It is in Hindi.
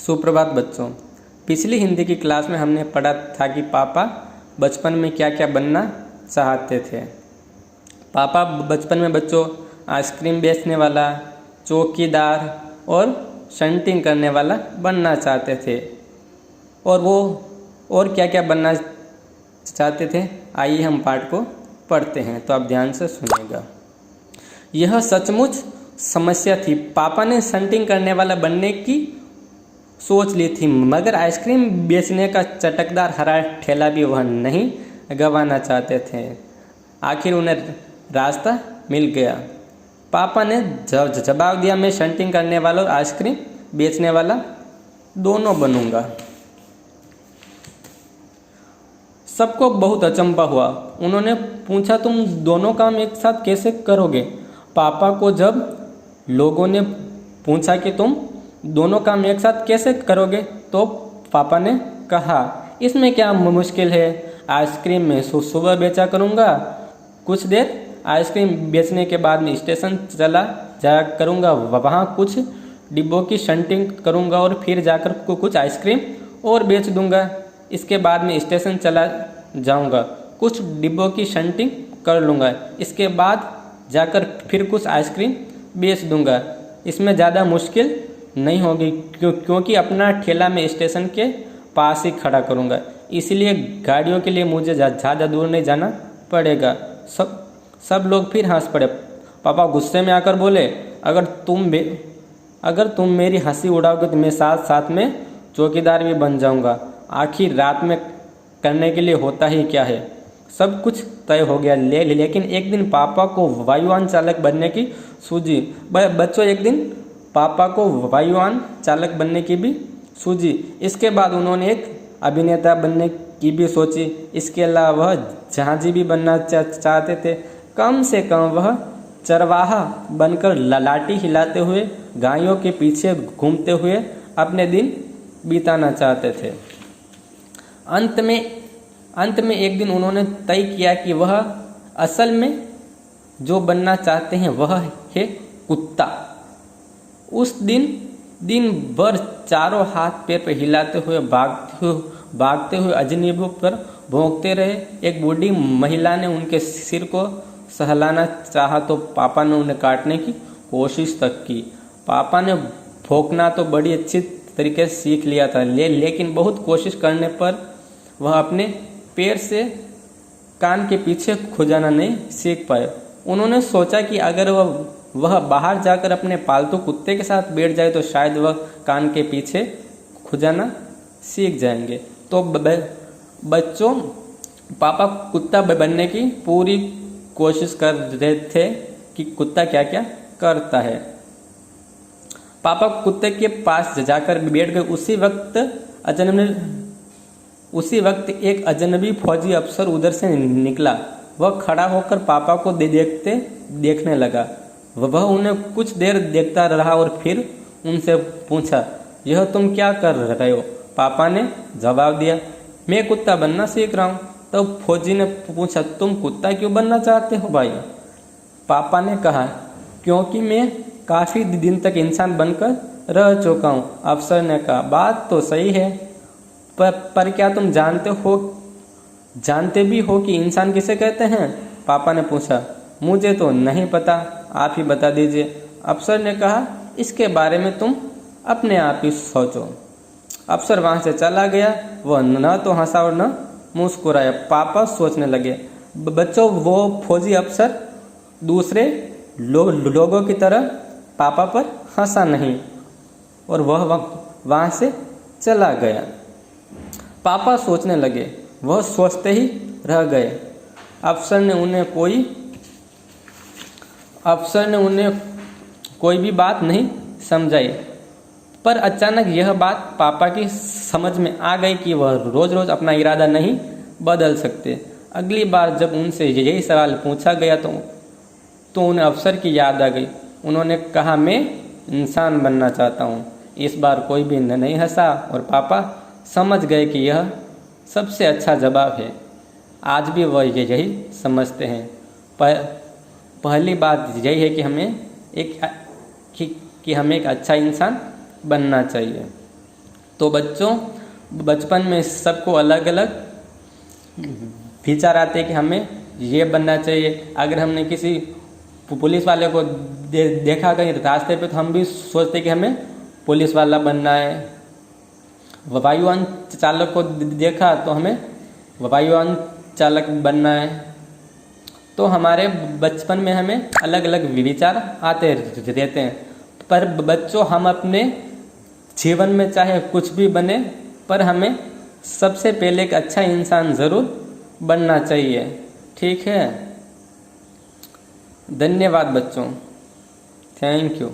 सुप्रभात बच्चों। पिछली हिंदी की क्लास में हमने पढ़ा था कि पापा बचपन में क्या क्या बनना चाहते थे। पापा बचपन में बच्चों आइसक्रीम बेचने वाला, चौकीदार और शंटिंग करने वाला बनना चाहते थे। और वो और क्या क्या बनना चाहते थे, आइए हम पाठ को पढ़ते हैं, तो आप ध्यान से सुनिएगा। यह सचमुच समस्या थी। पापा ने शंटिंग करने वाला बनने की सोच ली थी, मगर आइसक्रीम बेचने का चटकदार हरा ठेला भी वह नहीं गंवाना चाहते थे। आखिर उन्हें रास्ता मिल गया। पापा ने जवाब दिया, मैं शंटिंग करने वाला और आइसक्रीम बेचने वाला दोनों बनूंगा। सबको बहुत अचंभा हुआ। उन्होंने पूछा, तुम दोनों काम एक साथ कैसे करोगे? पापा को जब लोगों ने पूछा कि तुम दोनों काम एक साथ कैसे करोगे, तो पापा ने कहा, इसमें क्या मुश्किल है। आइसक्रीम में सुबह बेचा करूँगा, कुछ देर आइसक्रीम बेचने के बाद में स्टेशन चला जाया करूँगा, वहाँ कुछ डिब्बों की शंटिंग करूँगा और फिर जाकर कुछ आइसक्रीम और बेच दूँगा। इसके बाद में स्टेशन चला जाऊँगा, कुछ डिब्बों की शंटिंग कर लूँगा, इसके बाद जाकर फिर कुछ आइसक्रीम बेच दूँगा। इसमें ज़्यादा मुश्किल नहीं होगी क्योंकि अपना ठेला में स्टेशन के पास ही खड़ा करूँगा, इसलिए गाड़ियों के लिए मुझे ज़्यादा दूर नहीं जाना पड़ेगा। सब लोग फिर हंस पड़े। पापा गुस्से में आकर बोले, अगर तुम मेरी हंसी उड़ाओगे तो मैं साथ साथ में चौकीदार भी बन जाऊँगा। आखिर रात में करने के लिए होता ही क्या है। सब कुछ तय हो गया, लेकिन एक दिन पापा को वायुयान चालक बनने की सूझी। बच्चों, एक दिन पापा को वायुयान चालक बनने की भी सूझी। इसके बाद उन्होंने एक अभिनेता बनने की भी सोची। इसके अलावा वह जहाजी भी बनना चाहते थे। कम से कम वह चरवाहा बनकर लाठी हिलाते हुए गायों के पीछे घूमते हुए अपने दिन बिताना चाहते थे। अंत में एक दिन उन्होंने तय किया कि वह असल में जो बनना चाहते हैं वह है कुत्ता। उस दिन भर चारों हाथ पैर पर हिलाते हुए भागते हुए अजनबियों पर भौंकते रहे। एक बूढ़ी महिला ने उनके सिर को सहलाना चाहा तो पापा ने उन्हें काटने की कोशिश तक की। पापा ने भौंकना तो बड़ी अच्छी तरीके से सीख लिया था, लेकिन बहुत कोशिश करने पर वह अपने पैर से कान के पीछे खुजाना नहीं सीख पाए। उन्होंने सोचा कि अगर वह बाहर जाकर अपने पालतू कुत्ते के साथ बैठ जाए तो शायद वह कान के पीछे खुजाना सीख जाएंगे। तो बच्चों, पापा कुत्ता बनने की पूरी कोशिश कर रहे थे कि कुत्ता क्या क्या करता है। पापा कुत्ते के पास जाकर बैठ गए। उसी वक्त एक अजनबी फौजी अफसर उधर से निकला। वह खड़ा होकर पापा को देखने लगा। वह उन्हें कुछ देर देखता रहा और फिर उनसे पूछा, यह तुम क्या कर रहे हो? पापा ने जवाब दिया, मैं कुत्ता बनना सीख रहा हूँ। तब फौजी ने पूछा, तुम कुत्ता क्यों बनना चाहते हो भाई? पापा ने कहा, क्योंकि मैं काफ़ी दिन तक इंसान बनकर रह चुका हूँ। अफसर ने कहा, बात तो सही है, पर क्या तुम जानते भी हो कि इंसान किसे कहते हैं? पापा ने पूछा, मुझे तो नहीं पता, आप ही बता दीजिए। अफसर ने कहा, इसके बारे में तुम अपने आप ही सोचो। अफसर वहाँ से चला गया। वह न तो हंसा और न मुस्कुराया। पापा सोचने लगे। बच्चों, वो फौजी अफसर दूसरे लोगों की तरह पापा पर हंसा नहीं और वह वहाँ से चला गया। पापा सोचने लगे। वह सोचते ही रह गए। अफसर ने उन्हें कोई भी बात नहीं समझाई। पर अचानक यह बात पापा की समझ में आ गई कि वह रोज़ रोज़ अपना इरादा नहीं बदल सकते। अगली बार जब उनसे यही सवाल पूछा गया तो उन्हें अफसर की याद आ गई। उन्होंने कहा, मैं इंसान बनना चाहता हूँ। इस बार कोई भी नहीं हंसा और पापा समझ गए कि यह सबसे अच्छा जवाब है। आज भी वह यही समझते हैं। पहली बात यही है कि हमें एक अच्छा इंसान बनना चाहिए। तो बच्चों, बचपन में सबको अलग अलग विचार आते हैं कि हमें ये बनना चाहिए। अगर हमने किसी पुलिस वाले को देखा कहीं रास्ते पे, तो हम भी सोचते हैं कि हमें पुलिस वाला बनना है। वायुयान चालक को देखा तो हमें वायुयान चालक बनना है। तो हमारे बचपन में हमें अलग अलग विचार आते रहते हैं। पर बच्चों, हम अपने जीवन में चाहे कुछ भी बने, पर हमें सबसे पहले एक अच्छा इंसान ज़रूर बनना चाहिए। ठीक है, धन्यवाद बच्चों, थैंक यू।